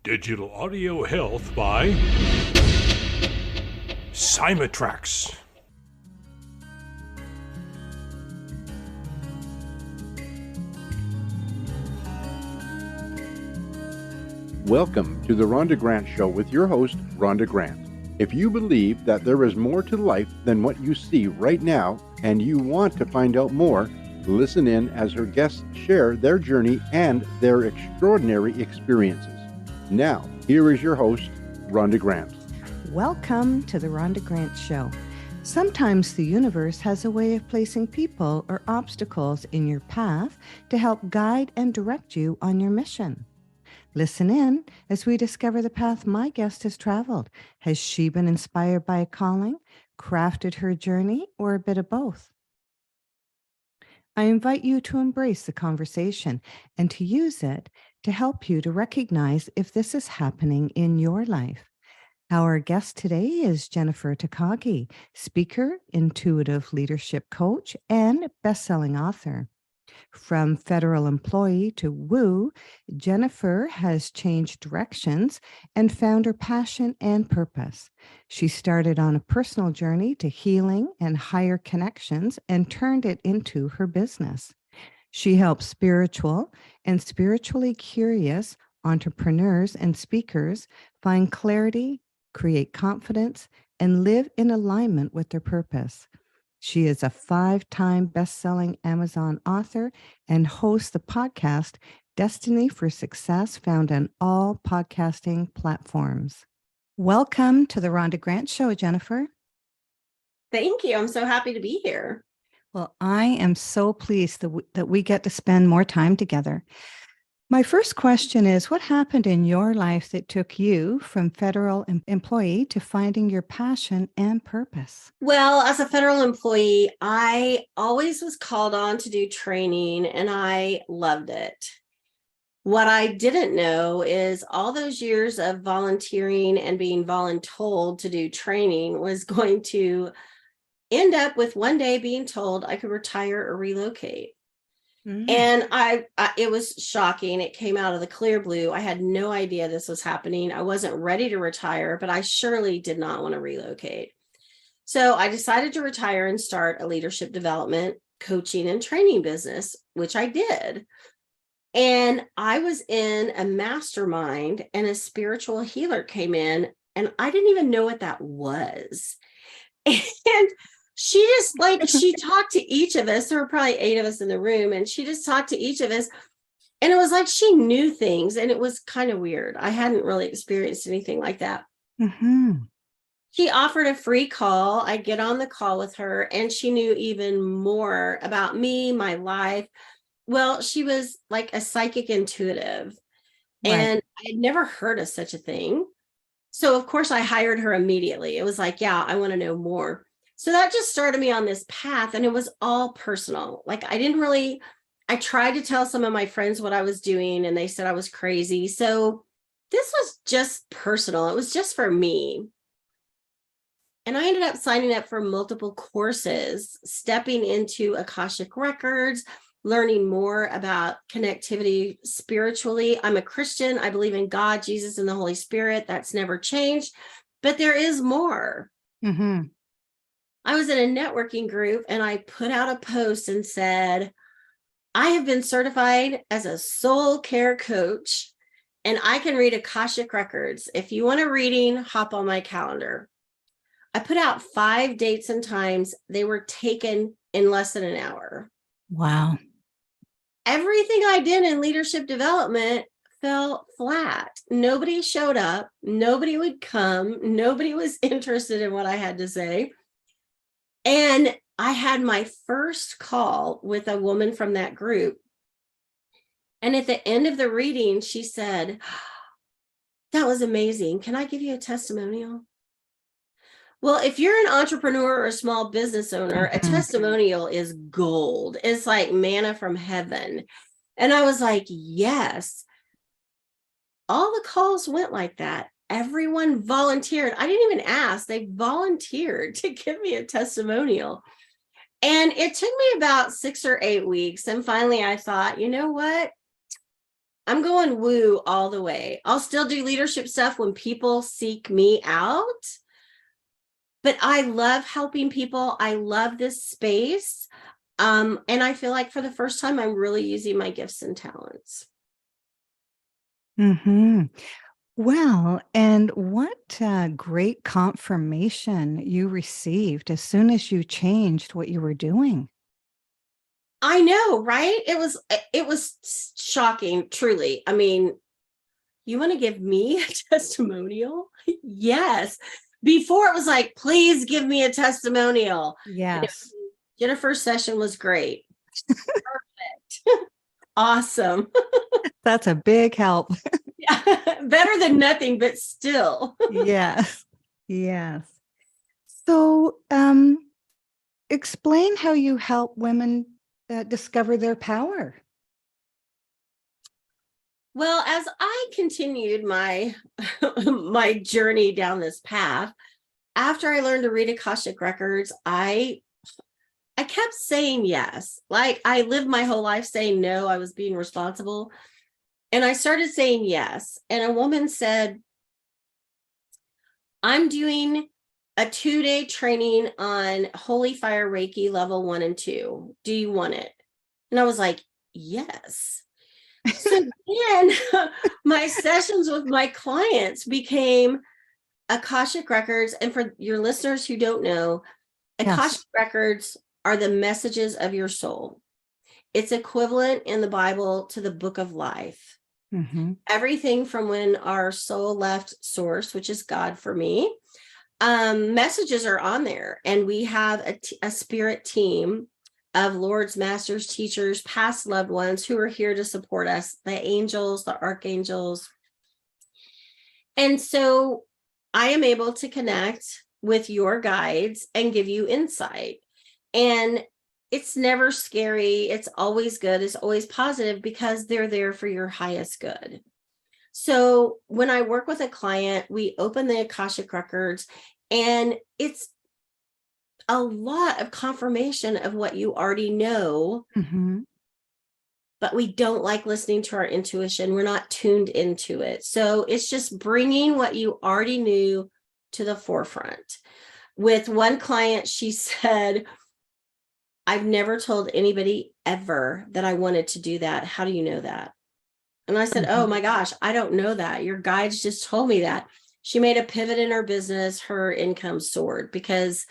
Digital Audio Health by Simatrax. Welcome to the Rhonda Grant Show with your host, Rhonda Grant. If you believe that there is more to life than what you see right now and you want to find out more, listen in as her guests share their journey and their extraordinary experiences. Now, here is your host, Rhonda Grant. Welcome to the Rhonda Grant Show. Sometimes the universe has a way of placing people or obstacles in your path to help guide and direct you on your mission. Listen in as we discover the path my guest has traveled. Has she been inspired by a calling, crafted her journey, or a bit of both? I invite you to embrace the conversation and to use it to help you to recognize if this is happening in your life. Our guest today is Jennifer Takagi, speaker, intuitive leadership coach, and best-selling author. From federal employee to woo, Jennifer has changed directions and found her passion and purpose. She started on a personal journey to healing and higher connections and turned it into her business. She helps spiritual and spiritually curious entrepreneurs and speakers find clarity, create confidence, and live in alignment with their purpose. She is a 5-time best-selling Amazon author and hosts the podcast Destiny for Success, found on all podcasting platforms. Welcome to the Rhonda Grant Show, Jennifer. Thank you. I'm so happy to be here. Well, I am so pleased that we get to spend more time together. My first question is, what happened in your life that took you from federal employee to finding your passion and purpose? Well, as a federal employee, I always was called on to do training and I loved it. What I didn't know is all those years of volunteering and being voluntold to do training was going to end up with one day being told I could retire or relocate. And it was shocking. It came out of the clear blue. I had no idea this was happening. I wasn't ready to retire, but I surely did not want to relocate. So I decided to retire and start a leadership development, coaching, and training business, which I did. And I was in a mastermind and a spiritual healer came in, and I didn't even know what that was. And she talked to each of us. There were probably 8 of us in the room, and she just talked to each of us. And it was like she knew things, and it was kind of weird. I hadn't really experienced anything like that. She offered a free call. I get on the call with her, and she knew even more about me, my life. Well, she was like a psychic intuitive, and I had never heard of such a thing. So, of course, I hired her immediately. It was like, yeah, I want to know more. So that just started me on this path, and it was all personal. Like I tried to tell some of my friends what I was doing, and they said I was crazy. So this was just personal. It was just for me. And I ended up signing up for multiple courses, stepping into Akashic Records, learning more about connectivity spiritually. I'm a Christian. I believe in God, Jesus, and the Holy Spirit. That's never changed, but there is more. I was in a networking group and I put out a post and said, I have been certified as a soul care coach and I can read Akashic Records. If you want a reading, hop on my calendar. I put out 5 dates and times. They were taken in less than an hour. Wow. Everything I did in leadership development fell flat. Nobody showed up. Nobody would come. Nobody was interested in what I had to say. And I had my first call with a woman from that group. And at the end of the reading, she said, that was amazing. Can I give you a testimonial? Well, if you're an entrepreneur or a small business owner, a testimonial is gold. It's like manna from heaven. And I was like, yes. All the calls went like that. Everyone volunteered. I didn't even ask. They volunteered to give me a testimonial. And it took me about 6 or 8 weeks. And finally I thought, you know what? I'm going woo all the way. I'll still do leadership stuff when people seek me out. But I love helping people. I love this space. And I feel like for the first time, I'm really using my gifts and talents. Well, and what great confirmation you received as soon as you changed what you were doing. I know, right? It was shocking, truly. I mean, you want to give me a testimonial? Yes. Before it was like, please give me a testimonial. Yes. Jennifer's session was great. Perfect. Awesome. That's a big help. Yeah. Better than nothing, but still. Yes. Yes. So, explain how you help women discover their power. Well, as I continued my my journey down this path, after I learned to read Akashic records, I kept saying yes. Like I lived my whole life saying no, I was being responsible. And I started saying yes. And a woman said, I'm doing a 2-day training on Holy Fire Reiki level 1 and 2. Do you want it? And I was like, yes. So then my sessions with my clients became Akashic records. And for your listeners who don't know, Akashic records are the messages of your soul. It's equivalent in the Bible to the book of life. Everything from when our soul left source, which is God for me, messages are on there. And we have a spirit team of lords, masters, teachers, past loved ones who are here to support us, the angels, the archangels. And so I am able to connect with your guides and give you insight. And it's never scary. It's always good. It's always positive because they're there for your highest good. So when I work with a client, we open the Akashic records and it's a lot of confirmation of what you already know, but we don't like listening to our intuition. We're not tuned into it. So it's just bringing what you already knew to the forefront. With one client, she said, I've never told anybody ever that I wanted to do that. How do you know that? And I said, oh my gosh, I don't know that. Your guides just told me that. She made a pivot in her business. Her income soared because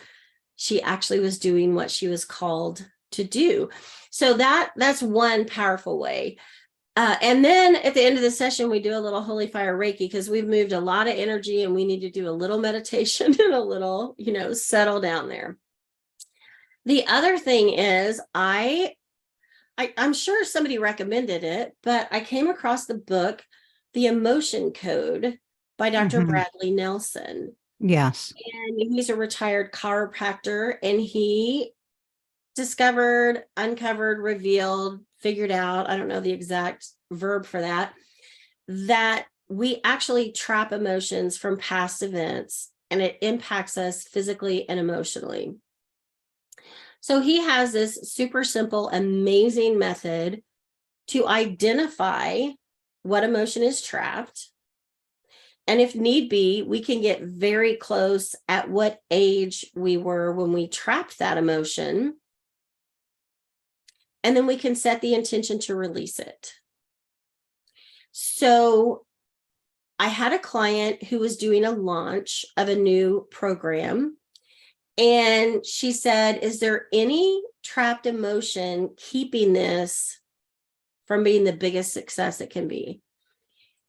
she actually was doing what she was called to do. So that's one powerful way. And then at the end of the session, we do a little Holy Fire Reiki because we've moved a lot of energy and we need to do a little meditation and a little, settle down there. The other thing is I'm sure somebody recommended it, but I came across the book, The Emotion Code by Dr. Bradley Nelson. Yes. And he's a retired chiropractor, and he discovered, uncovered, revealed, figured out, I don't know the exact verb for that we actually trap emotions from past events and it impacts us physically and emotionally. So he has this super simple, amazing method to identify what emotion is trapped. And if need be, we can get very close at what age we were when we trapped that emotion. And then we can set the intention to release it. So I had a client who was doing a launch of a new program. And she said, is there any trapped emotion keeping this from being the biggest success it can be?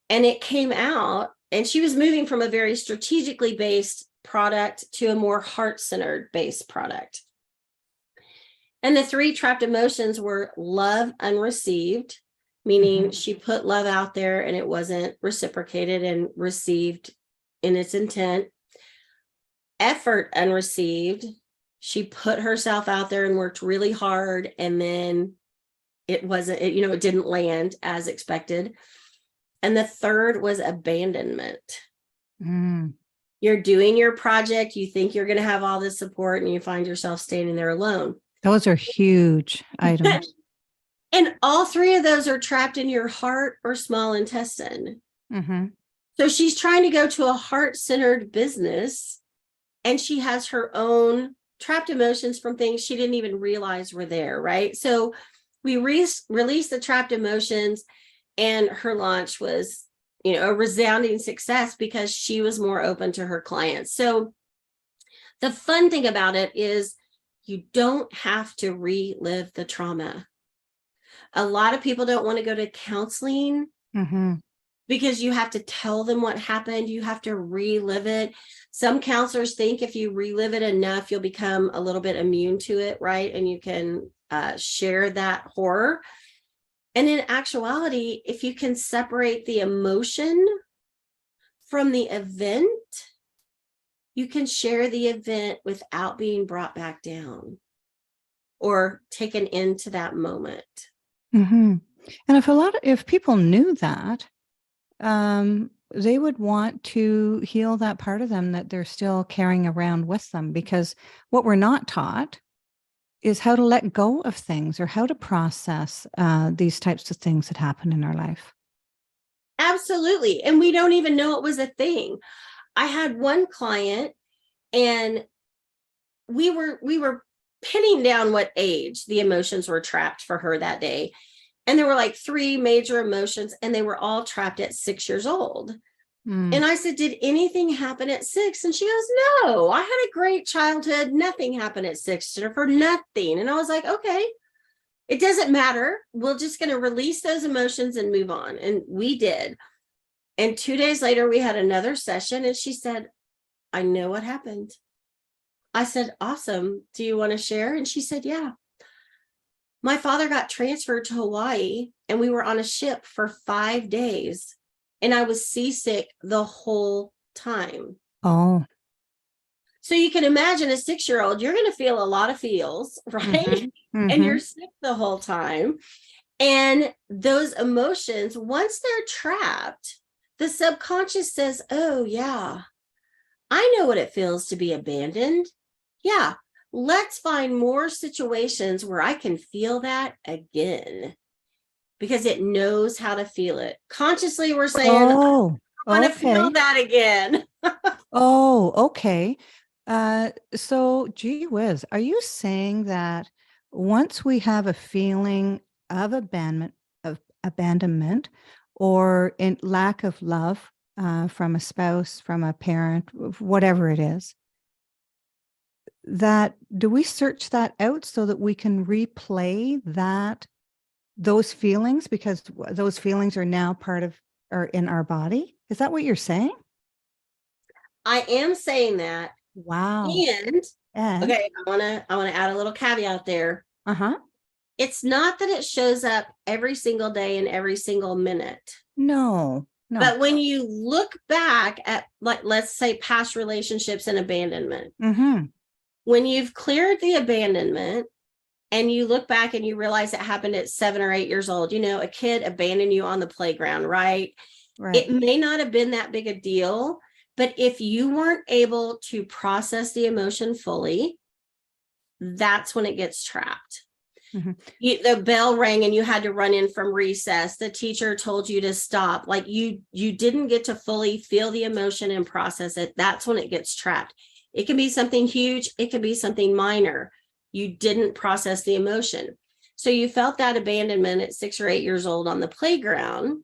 And it came out, and she was moving from a very strategically based product to a more heart-centered based product. And the 3 trapped emotions were love unreceived, meaning she put love out there and it wasn't reciprocated and received in its intent. Effort unreceived. She put herself out there and worked really hard, and then it didn't land as expected. And the third was abandonment. You're doing your project, you think you're going to have all this support, and you find yourself standing there alone. Those are huge items. And all three of those are trapped in your heart or small intestine. Mm-hmm. So she's trying to go to a heart-centered business, and she has her own trapped emotions from things she didn't even realize were there, right? So we released the trapped emotions, and her launch was, a resounding success because she was more open to her clients. So the fun thing about it is you don't have to relive the trauma. A lot of people don't want to go to counseling because you have to tell them what happened. You have to relive it. Some counselors think if you relive it enough, you'll become a little bit immune to it, right? And you can share that horror. And in actuality, if you can separate the emotion from the event, you can share the event without being brought back down or taken into that moment. Mm-hmm. And if people knew that, they would want to heal that part of them that they're still carrying around with them, because what we're not taught is how to let go of things or how to process these types of things that happen in our life. Absolutely. And we don't even know it was a thing. I had one client, and we were pinning down what age the emotions were trapped for her that day. And there were like 3 major emotions, and they were all trapped at 6 years old. And I said, did anything happen at 6? And she goes, no, I had a great childhood. Nothing happened at 6, Jennifer, nothing. And I was like, okay, it doesn't matter. We're just going to release those emotions and move on. And we did. And 2 days later, we had another session, and she said, I know what happened. I said, awesome. Do you want to share? And she said, yeah. My father got transferred to Hawaii, and we were on a ship for 5 days, and I was seasick the whole time. Oh. So you can imagine a 6-year-old, you're going to feel a lot of feels, right? And you're sick the whole time. And those emotions, once they're trapped, the subconscious says, oh, yeah, I know what it feels to be abandoned. Yeah, let's find more situations where I can feel that again, because it knows how to feel it. Consciously, we're saying, I want to feel that again. Oh, okay. So, gee whiz, are you saying that once we have a feeling of abandonment, or in lack of love from a spouse, from a parent, whatever it is, that do we search that out so that we can replay those feelings, because those feelings are now part of or in our body? Is that what you're saying? I am saying that. Wow. And okay, I want to add a little caveat there. It's not that it shows up every single day and every single minute. No. But when you look back at, like, let's say past relationships and abandonment, when you've cleared the abandonment and you look back and you realize it happened at 7 or 8 years old, a kid abandoned you on the playground, right? It may not have been that big a deal, but if you weren't able to process the emotion fully, that's when it gets trapped. The bell rang and you had to run in from recess. The teacher told you to stop. Like you didn't get to fully feel the emotion and process it. That's when it gets trapped. It can be something huge. It can be something minor. You didn't process the emotion. So you felt that abandonment at 6 or 8 years old on the playground.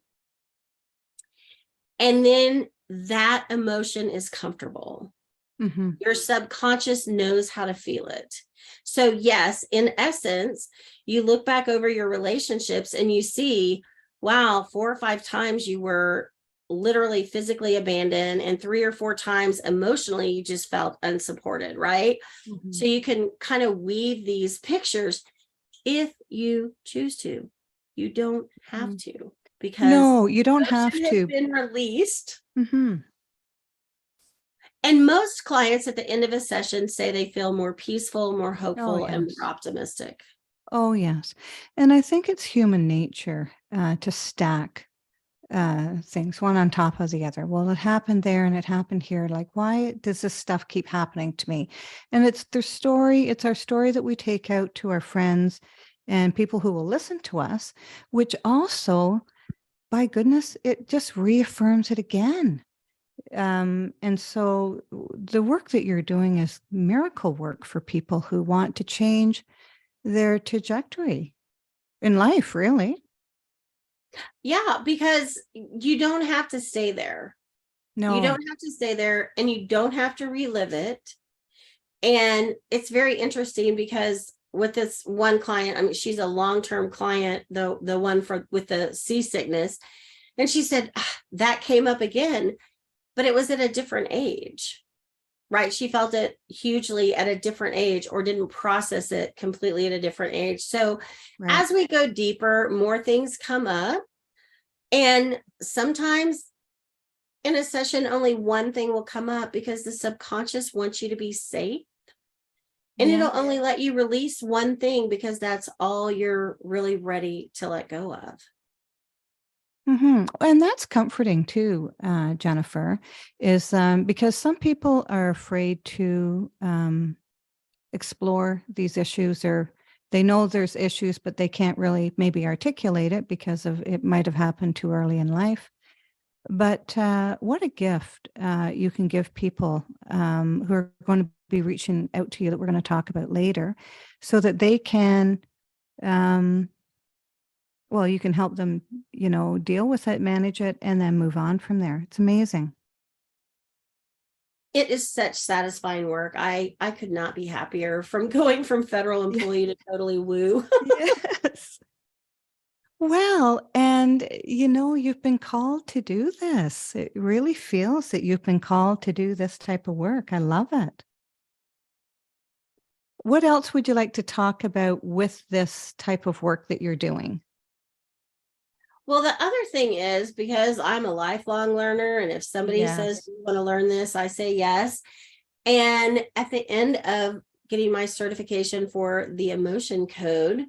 And then that emotion is comfortable. Your subconscious knows how to feel it. So yes, in essence, you look back over your relationships and you see, wow, 4 or 5 times you were literally physically abandoned, and 3 or 4 times emotionally you just felt unsupported, right? So you can kind of weave these pictures if you choose to. You don't have to, because no, you don't have to. Has been released. And most clients at the end of a session say they feel more peaceful, more hopeful, and more optimistic. Oh, yes. And I think it's human nature to stack things one on top of the other. Well, it happened there and it happened here. Like, why does this stuff keep happening to me? And it's their story. It's our story that we take out to our friends and people who will listen to us, which also, by goodness, it just reaffirms it again. And so the work that you're doing is miracle work for people who want to change their trajectory in life, really. Yeah, because you don't have to stay there. No. You don't have to stay there, and you don't have to relive it. And it's very interesting because with this one client, I mean, she's a long-term client, the one with the seasickness. And she said that came up again, but it was at a different age, right? She felt it hugely at a different age, or didn't process it completely at a different age. So Right. as we go deeper, more things come up. And sometimes in a session, only one thing will come up because the subconscious wants you to be safe. And Yeah. it'll only let you release one thing because that's all you're really ready to let go of. And that's comforting too, Jennifer, is because some people are afraid to explore these issues, or they know there's issues, but they can't really maybe articulate it because of it might have happened too early in life. But what a gift you can give people who are going to be reaching out to you, that we're going to talk about later, so that they can, well, you can help them, deal with it, manage it, and then move on from there. It's amazing. It is such satisfying work. I could not be happier from going from federal employee to totally woo. Yes. Well, and you've been called to do this. It really feels that you've been called to do this type of work. I love it. What else would you like to talk about with this type of work that you're doing? Well, the other thing is, because I'm a lifelong learner, and if somebody says, "Do you want to learn this?" I say yes. And at the end of getting my certification for the emotion code,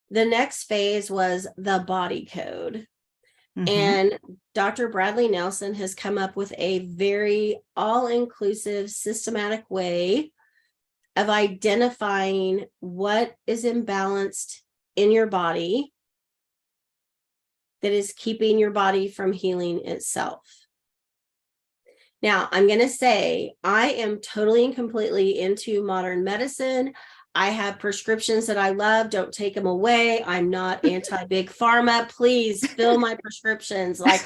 the next phase was the body code. And Dr. Bradley Nelson has come up with a very all-inclusive, systematic way of identifying what is imbalanced in your body that is keeping your body from healing itself. Now, I'm going to say I am totally and completely into modern medicine. I have prescriptions that I love. Don't take them away. I'm not anti-big pharma. Please fill my prescriptions. Like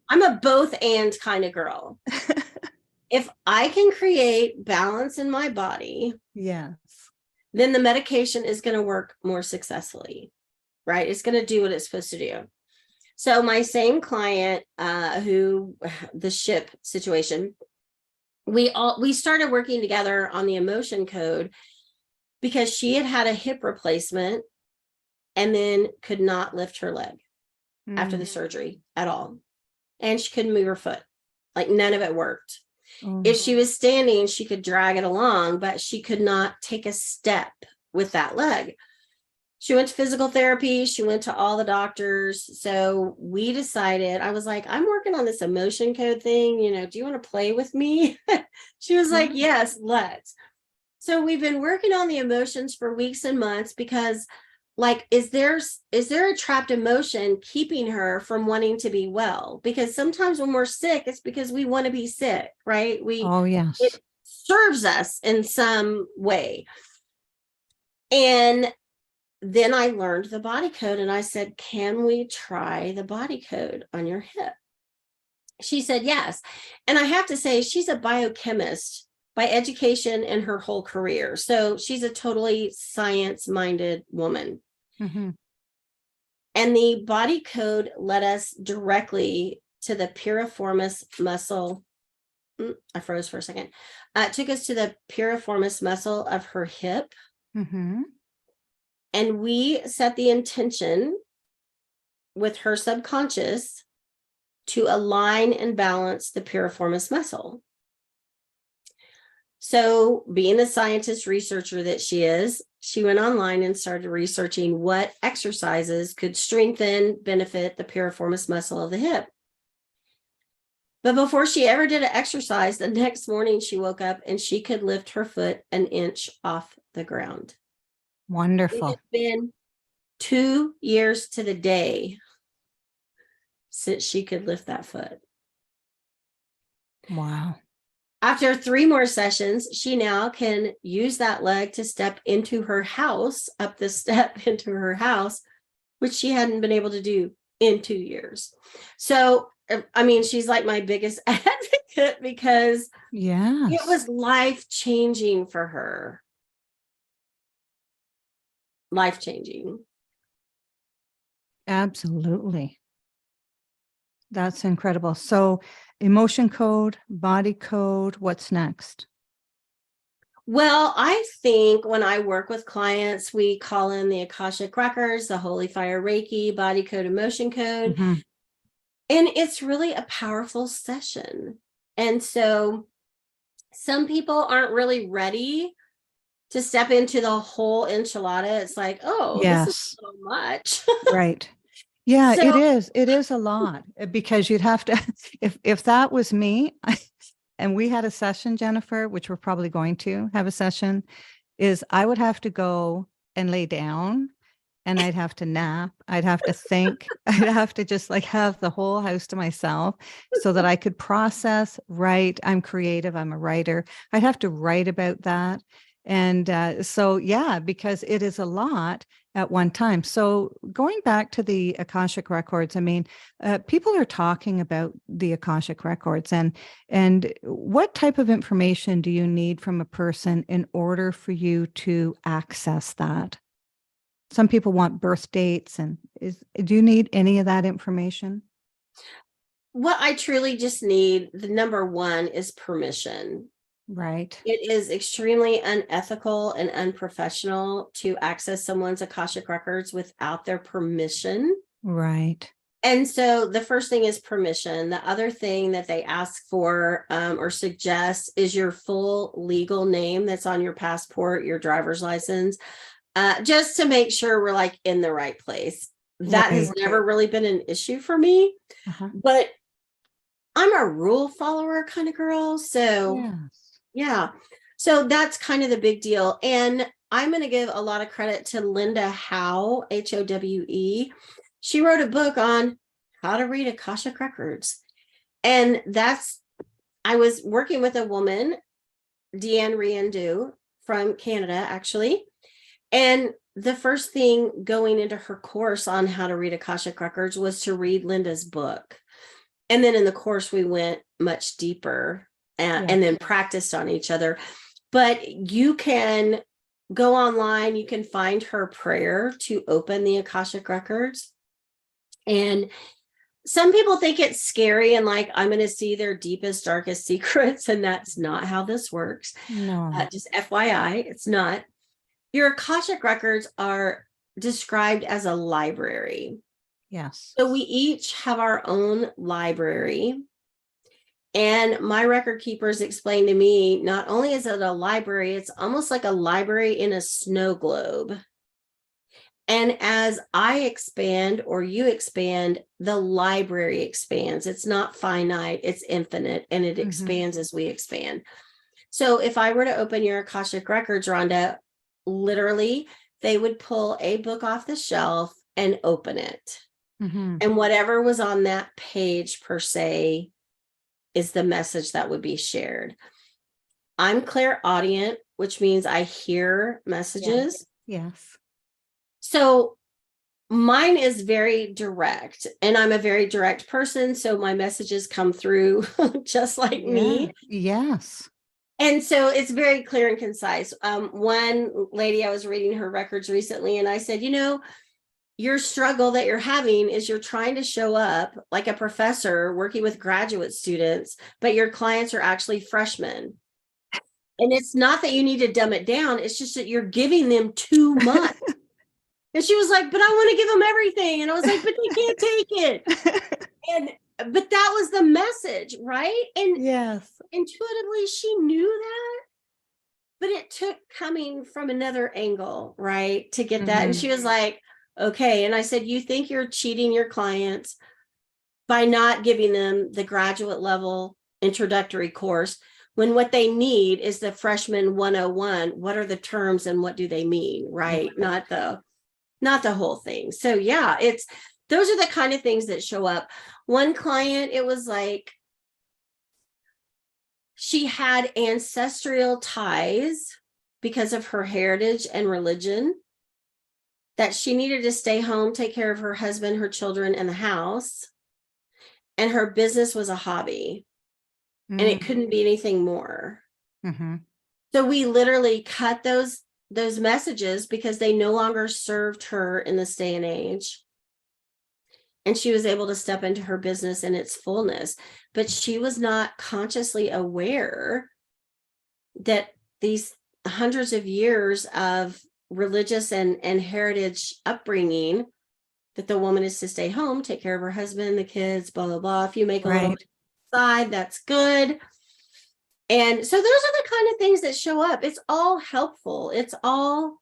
I'm a both and kind of girl. If I can create balance in my body, Yes. then the medication is going to work more successfully, right? It's going to do what it's supposed to do. So my same client, who the ship situation, we started working together on the emotion code because she had a hip replacement and then could not lift her leg after the surgery at all. And she couldn't move her foot. Like none of it worked. If she was standing, she could drag it along, but she could not take a step with that leg. She went to physical therapy. She went to all the doctors. So we decided, I was like, I'm working on this emotion code thing. Do you want to play with me? She was like, yes, let's. So we've been working on the emotions for weeks and months because, like, is there a trapped emotion keeping her from wanting to be well? Because sometimes when we're sick, it's because we want to be sick, right? Yes. It serves us in some way. And then I learned the body code, and I said, can we try the body code on your hip? She said yes. And I have to say, she's a biochemist by education and her whole career. So she's a totally science-minded woman. And the body code led us directly to the piriformis muscle. I froze for a second. It took us to the piriformis muscle of her hip. And we set the intention with her subconscious to align and balance the piriformis muscle. So, being the scientist researcher that she is, she went online and started researching what exercises could strengthen, benefit the piriformis muscle of the hip. But before she ever did an exercise, the next morning she woke up and she could lift her foot an inch off the ground. It Wonderful. has been 2 years to the day since she could lift that foot. Wow. After 3 more sessions, she now can use that leg to step into her house, up the step into her house, which she hadn't been able to do in 2 years. So, I mean, she's like my biggest advocate because Yes. it was life-changing for her. Life-changing. Absolutely. That's incredible. So emotion code, body code, what's next? Well, I think when I work with clients, we call in the Akashic Records, the Holy Fire Reiki, body code, emotion code. Mhm. And it's really a powerful session. And so some people aren't really ready to step into the whole enchilada. It's like, oh, this is Yes. so much. Right. Yeah, So- it is. It is a lot because you'd have to, if that was me, and we had a session, Jennifer, which we're probably going to have a session, is I would have to go and lay down and I'd have to nap. I'd have to think. I'd have to just like have the whole house to myself so that I could process, write. I'm creative. I'm a writer. I'd have to write about that. And so, yeah, because it is a lot at one time. So going back to the Akashic Records, I mean, people are talking about the Akashic Records and what type of information do you need from a person in order for you to access that? Some people want birth dates do you need any of that information? what I truly just need, the number one is permission. Right. It is extremely unethical and unprofessional to access someone's Akashic Records without their permission. Right. And so the first thing is permission. The other thing that they ask for or suggest is your full legal name that's on your passport, your driver's license, just to make sure we're like in the right place. That has Right. never really been an issue for me, Uh-huh. but I'm a rule follower kind of girl. So Yes. yeah. So that's kind of the big deal. And I'm going to give a lot of credit to Linda Howe, Howe. She wrote a book on how to read Akashic Records. And I was working with a woman, Deanne Riandu from Canada, actually. And the first thing going into her course on how to read Akashic Records was to read Linda's book. And then in the course, we went much deeper and then practiced on each other. But you can go online, you can find her prayer to open the Akashic Records. And some people think it's scary and like, I'm going to see their deepest, darkest secrets. And that's not how this works. No. Just FYI, it's not. Your Akashic Records are described as a library. Yes. So we each have our own library. And my record keepers explained to me, not only is it a library, it's almost like a library in a snow globe. And as I expand or you expand, the library expands. It's not finite, it's infinite, and it expands as we expand. So if I were to open your Akashic Records, Rhonda, literally, they would pull a book off the shelf and open it. And whatever was on that page per se is the message that would be shared. I'm clairaudient, which means I hear messages. Yes. So mine is very direct, and I'm a very direct person. So my messages come through just like me. Yes. And so it's very clear and concise. One lady, I was reading her records recently, and I said, your struggle that you're having is you're trying to show up like a professor working with graduate students, but your clients are actually freshmen. And it's not that you need to dumb it down. It's just that you're giving them too much. And she was like, but I want to give them everything. And I was like, but they can't take it. But that was the message, right? And yes. Intuitively, she knew that. But it took coming from another angle, right, to get that. And she was like, okay. And I said, you think you're cheating your clients by not giving them the graduate level introductory course, when what they need is the freshman 101. What are the terms and what do they mean, right? Not the whole thing. So yeah, those are the kind of things that show up. One client, it was like she had ancestral ties because of her heritage and religion, that she needed to stay home, take care of her husband, her children, and the house. And her business was a hobby, and it couldn't be anything more. Mm-hmm. So we literally cut those messages because they no longer served her in this day and age. And she was able to step into her business in its fullness. But she was not consciously aware that these hundreds of years of religious and heritage upbringing, that the woman is to stay home, take care of her husband, the kids, blah, blah, blah. If you make a little bit side, that's good. And so those are the kind of things that show up. It's all helpful. It's all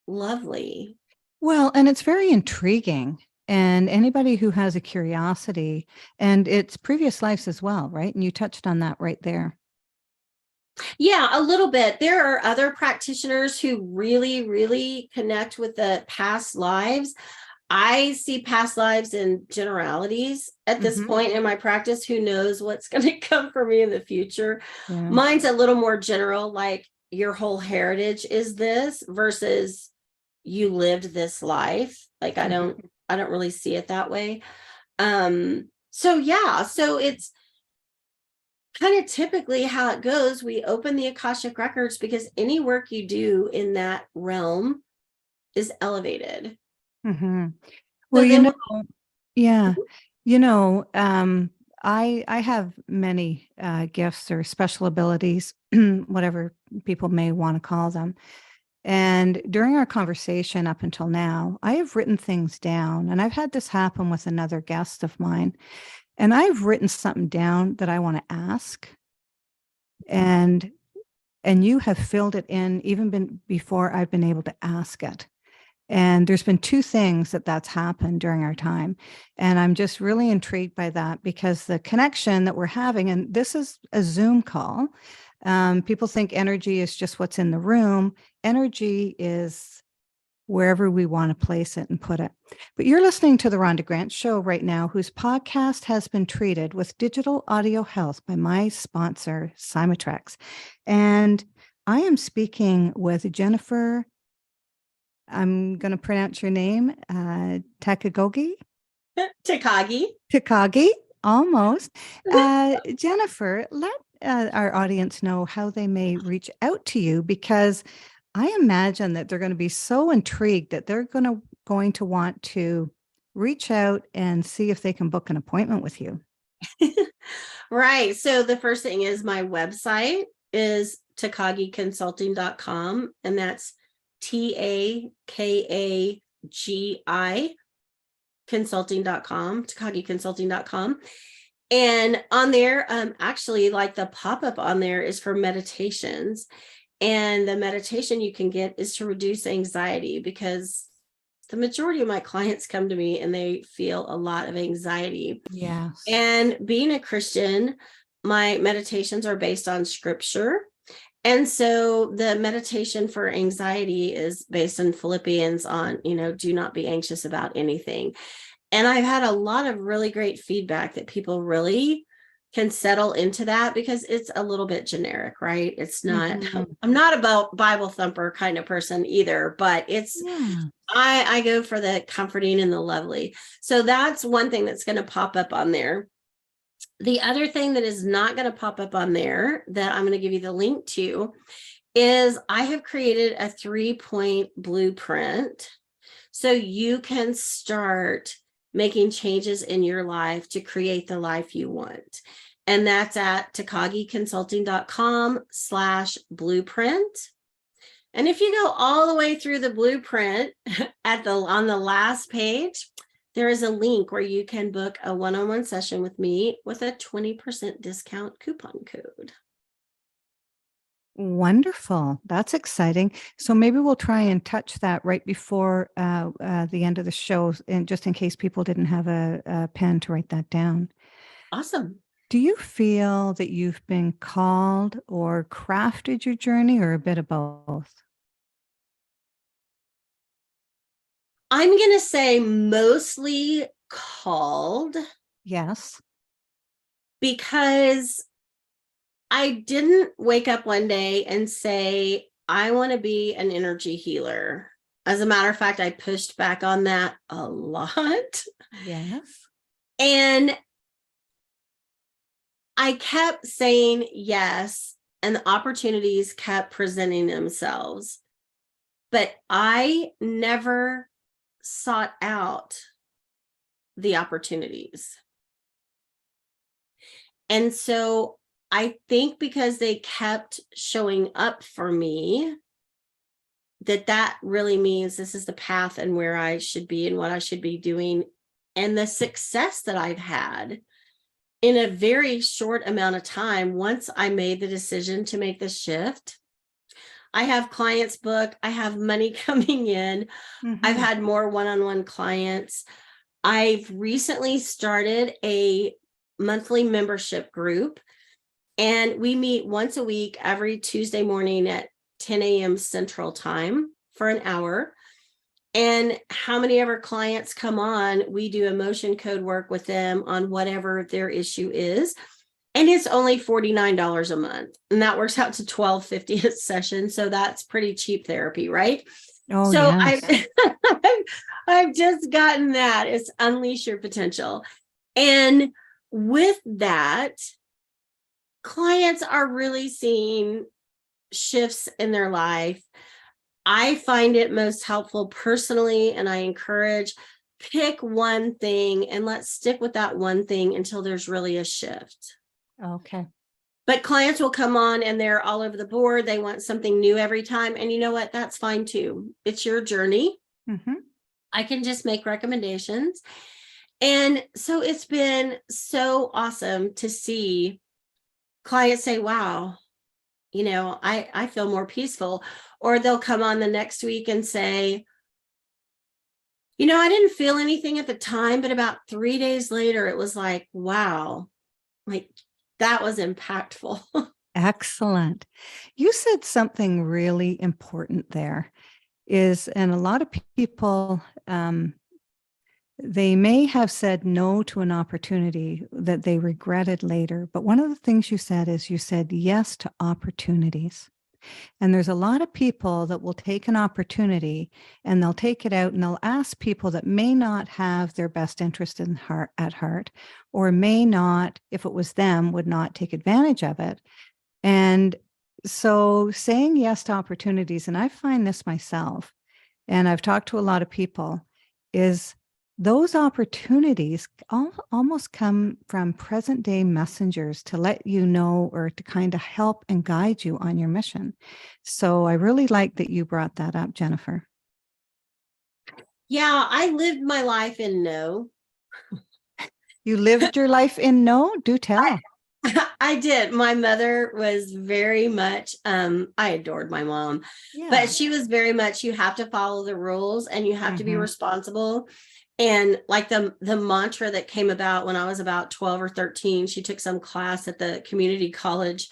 lovely. Well, and it's very intriguing. And anybody who has a curiosity, and it's previous lives as well, right? And you touched on that right there. Yeah, a little bit. There are other practitioners who really, really connect with the past lives. I see past lives in generalities at this point in my practice. Who knows what's going to come for me in the future? Yeah. Mine's a little more general, like your whole heritage is this versus you lived this life. Like I don't really see it that way. So yeah, so it's kind of typically how it goes. We open the Akashic records because any work you do in that realm is elevated. Mm-hmm. Well, I have many gifts or special abilities, whatever people may want to call them. And during our conversation up until now, I have written things down, and I've had this happen with another guest of mine. And I've written something down that I want to ask, and you have filled it in even before I've been able to ask it. And there's been two things that's happened during our time. And I'm just really intrigued by that because the connection that we're having, and this is a Zoom call. People think energy is just what's in the room. Energy is wherever we want to place it and put it. But you're listening to the Rhonda Grant Show right now, whose podcast has been treated with digital audio health by my sponsor, Symatrex. And I am speaking with Jennifer. I'm going to pronounce your name, Takagi? Takagi, almost. Jennifer, let our audience know how they may reach out to you, because I imagine that they're going to be so intrigued that they're going to want to reach out and see if they can book an appointment with you. Right. So the first thing is my website is takagiconsulting.com, and that's TAKAGI consulting.com, takagiconsulting.com. And on there, actually, like the pop-up on there is for meditations. And the meditation you can get is to reduce anxiety, because the majority of my clients come to me and they feel a lot of anxiety. Yes. And being a Christian, my meditations are based on scripture. And so the meditation for anxiety is based in Philippians on, do not be anxious about anything. And I've had a lot of really great feedback that people really can settle into that, because it's a little bit generic, right? It's not, I'm not a Bible thumper kind of person either, but it's, I go for the comforting and the lovely. So that's one thing that's going to pop up on there. The other thing that is not going to pop up on there that I'm going to give you the link to is I have created a 3-point blueprint so you can start making changes in your life to create the life you want. And that's at takagiconsulting.com/blueprint. And if you go all the way through the blueprint on the last page, there is a link where you can book a one-on-one session with me with a 20% discount coupon code. Wonderful. That's exciting. So maybe we'll try and touch that right before the end of the show, and just in case people didn't have a pen to write that down. Awesome. Do you feel that you've been called or crafted your journey, or a bit of both? I'm going to say mostly called, Yes. because I didn't wake up one day and say, I want to be an energy healer. As a matter of fact, I pushed back on that a lot. Yes. And I kept saying yes, and the opportunities kept presenting themselves. But I never sought out the opportunities. And so I think because they kept showing up for me, that really means this is the path and where I should be and what I should be doing. And the success that I've had in a very short amount of time, once I made the decision to make the shift, I have clients booked, I have money coming in, I've had more one-on-one clients. I've recently started a monthly membership group, and we meet once a week every Tuesday morning at 10 a.m. Central Time for an hour. And how many ever clients come on, we do emotion code work with them on whatever their issue is. And it's only $49 a month. And that works out to $12.50 a session. So that's pretty cheap therapy, right? Oh, So yes. I've just gotten that. It's unleash your potential. And with that, clients are really seeing shifts in their life. I find it most helpful personally, and I encourage, pick one thing and let's stick with that one thing until there's really a shift. Okay. But clients will come on and they're all over the board. They want something new every time. And you know what? That's fine too. It's your journey. I can just make recommendations. And so it's been so awesome to see clients say, wow, I feel more peaceful. Or they'll come on the next week and say, I didn't feel anything at the time, but about 3 days later, it was like, wow, like that was impactful. Excellent. You said something really important there and a lot of people, they may have said no to an opportunity that they regretted later. But one of the things you said is you said yes to opportunities. And there's a lot of people that will take an opportunity and they'll take it out and they'll ask people that may not have their best interest at heart, or may not, if it was them, would not take advantage of it. And so saying yes to opportunities, and I find this myself, and I've talked to a lot of people, is those opportunities almost come from present day messengers to let you know, or to kind of help and guide you on your mission. So I really like that you brought that up, Jennifer. Yeah, I lived my life in no. You lived your life in no? Do tell. I did. My mother was very much, I adored my mom, but she was very much, you have to follow the rules and you have to be responsible. And like the mantra that came about when I was about 12 or 13, she took some class at the community college,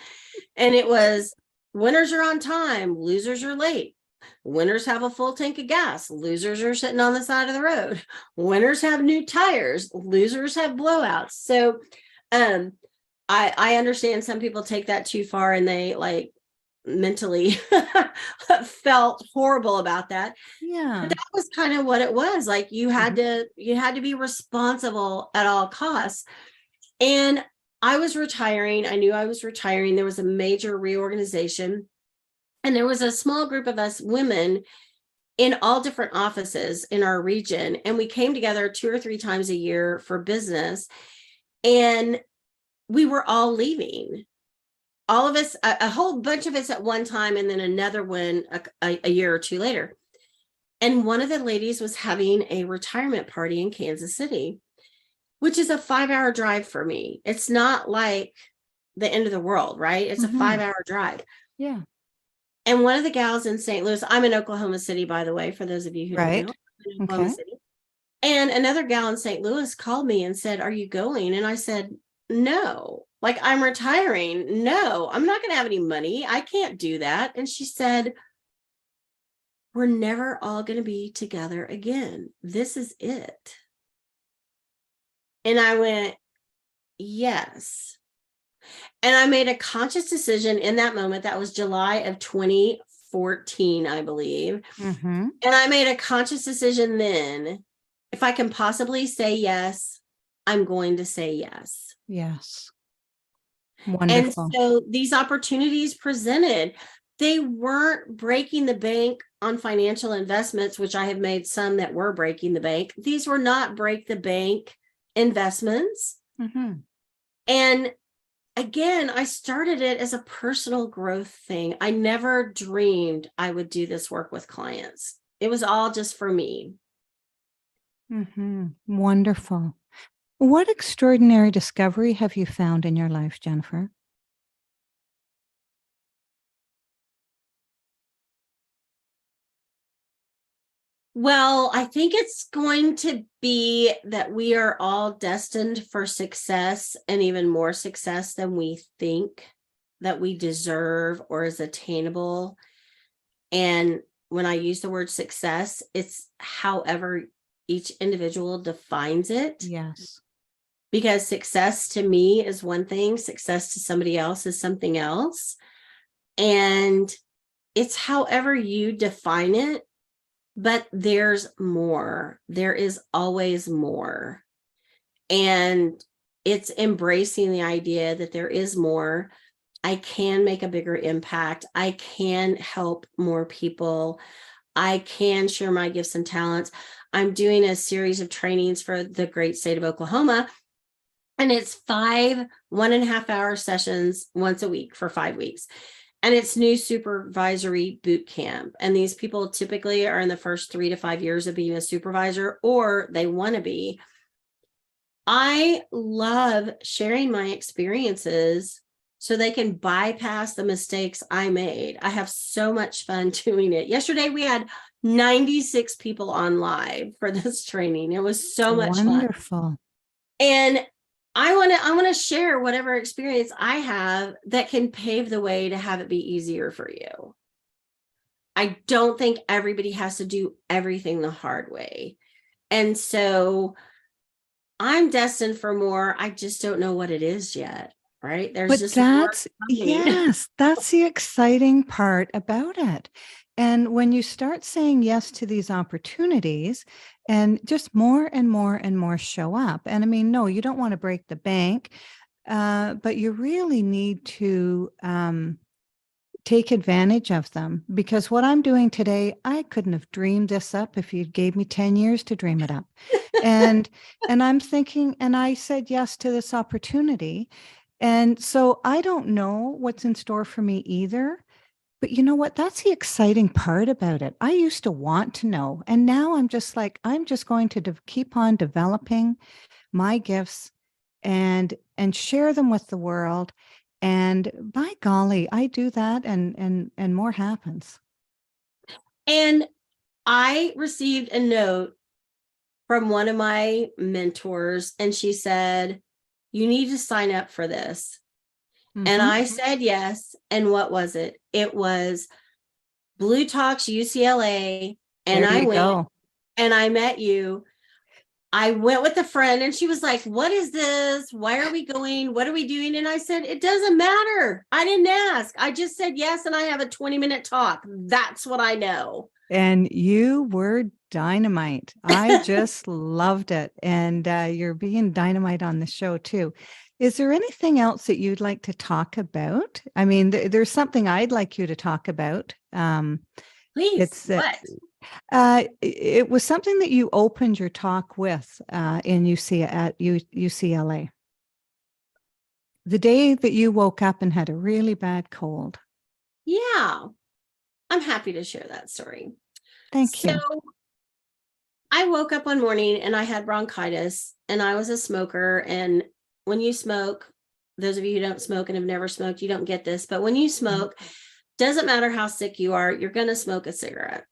and it was, winners are on time, losers are late. Winners have a full tank of gas, losers are sitting on the side of the road. Winners have new tires, losers have blowouts. So I understand some people take that too far and they like mentally felt horrible about that. Yeah. But that was kind of what it was. Like you had to be responsible at all costs. And I was retiring. I knew I was retiring. There was a major reorganization, and there was a small group of us women in all different offices in our region. And we came together 2 or 3 times a year for business. And we were all leaving. All of us, a whole bunch of us at one time, and then another one a year or 2 later. And one of the ladies was having a retirement party in Kansas City, which is a 5-hour drive for me. It's not like the end of the world, right? It's a 5-hour drive. Yeah. And one of the gals in St. Louis, I'm in Oklahoma City, by the way, for those of you who don't know. I'm in Oklahoma City. And another gal in St. Louis called me and said, "Are you going?" And I said, "No, Like I'm retiring. No, I'm not going to have any money. I can't do that. And she said, we're never all going to be together again. This is it. And I went, yes. And I made a conscious decision in that moment. That was July of 2014, I believe. Mm-hmm. And I made a conscious decision then. If I can possibly say yes, I'm going to say yes. Yes. And Wonderful. so these opportunities presented, they weren't breaking the bank on financial investments, which I have made some that were breaking the bank. These were not break the bank investments. Mm-hmm. And again, I started it as a personal growth thing. I never dreamed I would do this work with clients. It was all just for me. Mm-hmm. Wonderful. What extraordinary discovery have you found in your life, Jennifer? Well, I think it's going to be that we are all destined for success and even more success than we think that we deserve or is attainable. And when I use the word success, it's however each individual defines it. Yes. Because success to me is one thing, success to somebody else is something else. And it's however you define it. But there's more. There is always more. And it's embracing the idea that there is more. I can make a bigger impact. I can help more people. I can share my gifts and talents. I'm doing a series of trainings for the great state of Oklahoma. And it's 5 1.5-hour sessions once a week for 5 weeks. And it's new supervisory boot camp. And these people typically are in the first 3 to 5 years of being a supervisor, or they want to be. I love sharing my experiences so they can bypass the mistakes I made. I have so much fun doing it. Yesterday, we had 96 people on live for this training. It was so much fun. Wonderful. And I want to share whatever experience I have that can pave the way to have it be easier for you. I don't think everybody has to do everything the hard way. And so I'm destined for more. I just don't know what it is yet, right? There's But just that's, more coming. yes, that's the exciting part about it. And when you start saying yes to these opportunities and just more and more and more show up. And I mean, no, you don't want to break the bank, but you really need to take advantage of them, because what I'm doing today, I couldn't have dreamed this up if you gave me 10 years to dream it up. And I'm thinking, and I said yes to this opportunity. And so I don't know what's in store for me either. But you know what? That's the exciting part about it. I used to want to know. And now I'm just like, I'm just going to keep on developing my gifts and share them with the world. And by golly, I do that and more happens. And I received a note from one of my mentors, and she said, you need to sign up for this. Mm-hmm. And I said yes. And what was it? It was Blue Talks UCLA. And There I you went go. and I met you. I went with a friend and she was like, what is this? Why are we going? What are we doing? And I said, it doesn't matter. I didn't ask. I just said yes. And I have a 20-minute talk. That's what I know. And you were dynamite. I just loved it. And you're being dynamite on the show too. Is there anything else that you'd like to talk about? I mean, there's something I'd like you to talk about. Please. It's What? it was something that you opened your talk with in UCLA. The day that you woke up and had a really bad cold. Yeah, I'm happy to share that story. Thank you. So I woke up one morning and I had bronchitis and I was a smoker. And when you smoke, those of you who don't smoke and have never smoked, you don't get this. But when you smoke, doesn't matter how sick you are, you're going to smoke a cigarette.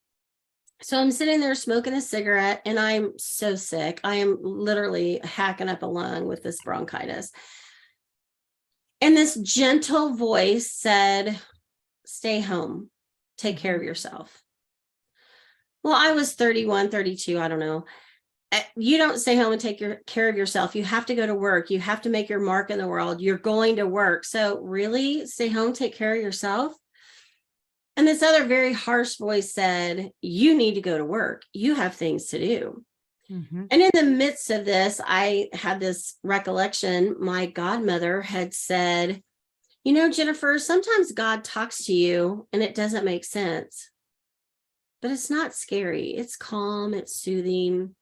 So I'm sitting there smoking a cigarette and I'm so sick. I am literally hacking up a lung with this bronchitis. And this gentle voice said, stay home, take care of yourself. Well, I was 31, 32, I don't know. You don't stay home and take care of yourself. You have to go to work. You have to make your mark in the world. You're going to work. So really, stay home, take care of yourself. And this other very harsh voice said, you need to go to work. You have things to do. Mm-hmm. And in the midst of this, I had this recollection. My godmother had said, you know, Jennifer, sometimes God talks to you and it doesn't make sense, but it's not scary. It's calm. It's soothing.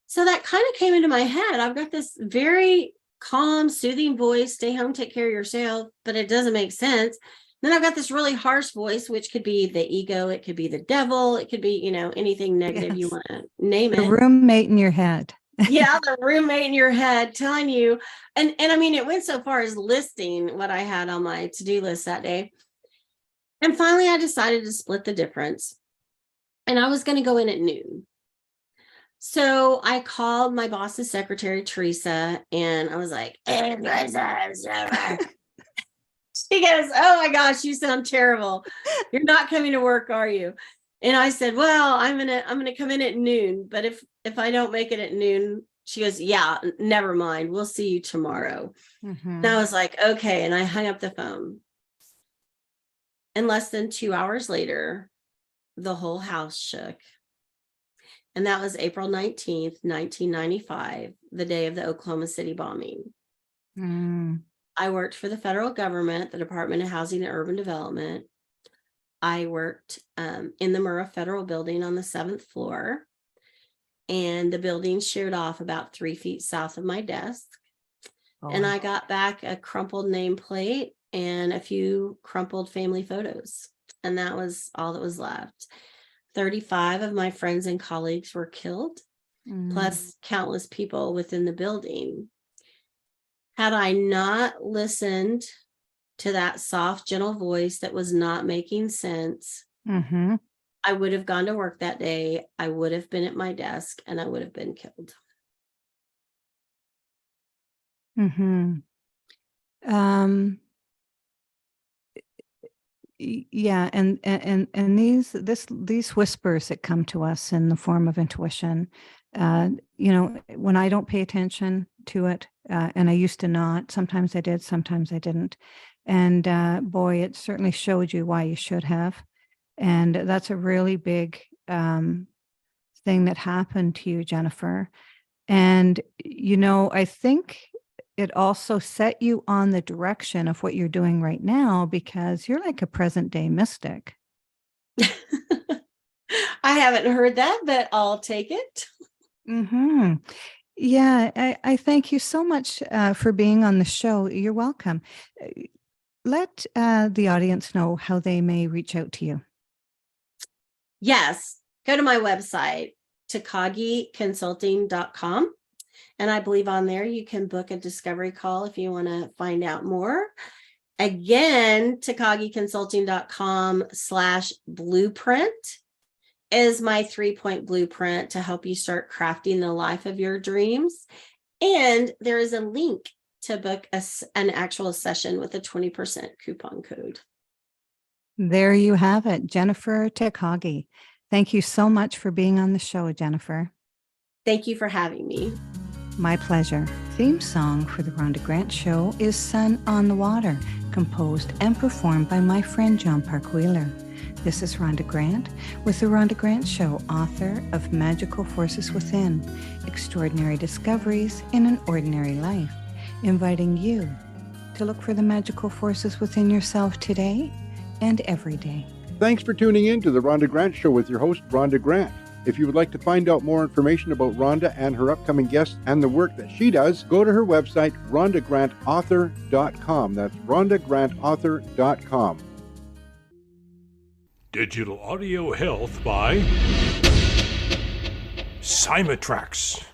So that kind of came into my head. I've got this very calm, soothing voice, stay home, take care of yourself, but it doesn't make sense. Then I've got this really harsh voice, which could be the ego. It could be the devil. It could be, you know, anything negative you want to name it. The roommate in your head. Yeah, the roommate in your head telling you. And I mean, it went so far as listing what I had on my to-do list that day. And finally, I decided to split the difference. And I was going to go in at noon. So I called my boss's secretary, Teresa, and I was like, hey, she goes, oh my gosh, you sound terrible. You're not coming to work, are you? And I said, well, I'm gonna come in at noon, but if I don't make it at noon, she goes, yeah, never mind. We'll see you tomorrow. Mm-hmm. And I was like, okay. And I hung up the phone. And less than 2 hours later, the whole house shook. And that was April 19th, 1995, the day of the Oklahoma City bombing. Mm. I worked for the federal government, the Department of Housing and Urban Development. I worked in the Murrah Federal Building on the 7th floor. And the building sheared off about 3 feet south of my desk. Oh. And I got back a crumpled nameplate and a few crumpled family photos. And that was all that was left. 35 of my friends and colleagues were killed, plus countless people within the building. Had I not listened to that soft, gentle voice that was not making sense, I would have gone to work that day. I would have been at my desk and I would have been killed. Yeah, and these whispers that come to us in the form of intuition, you know, when I don't pay attention to it, and I used to not, sometimes I did, sometimes I didn't, and boy, it certainly showed you why you should have, and that's a really big thing that happened to you, Jennifer, and you know, I think it also set you on the direction of what you're doing right now, because you're like a present day mystic. I haven't heard that, but I'll take it. Yeah, I thank you so much for being on the show. You're welcome. Let the audience know how they may reach out to you. Yes, go to my website, TakagiConsulting.com. And I believe on there you can book a discovery call if you want to find out more. Again, TakagiConsulting.com/blueprint is my 3-point blueprint to help you start crafting the life of your dreams. And there is a link to book an actual session with a 20% coupon code. There you have it, Jennifer Takagi. Thank you so much for being on the show, Jennifer. Thank you for having me. My pleasure. Theme song for the Rhonda Grant Show is Sun on the Water, composed and performed by my friend John Park Wheeler. This is Rhonda Grant with the Rhonda Grant Show, author of Magical Forces Within, Extraordinary Discoveries in an Ordinary Life, inviting you to look for the magical forces within yourself today and every day. Thanks for tuning in to the Rhonda Grant Show with your host, Rhonda Grant. If you would like to find out more information about Rhonda and her upcoming guests and the work that she does, go to her website, rhondagrantauthor.com. That's rhondagrantauthor.com. Digital Audio Health by Cymatrax.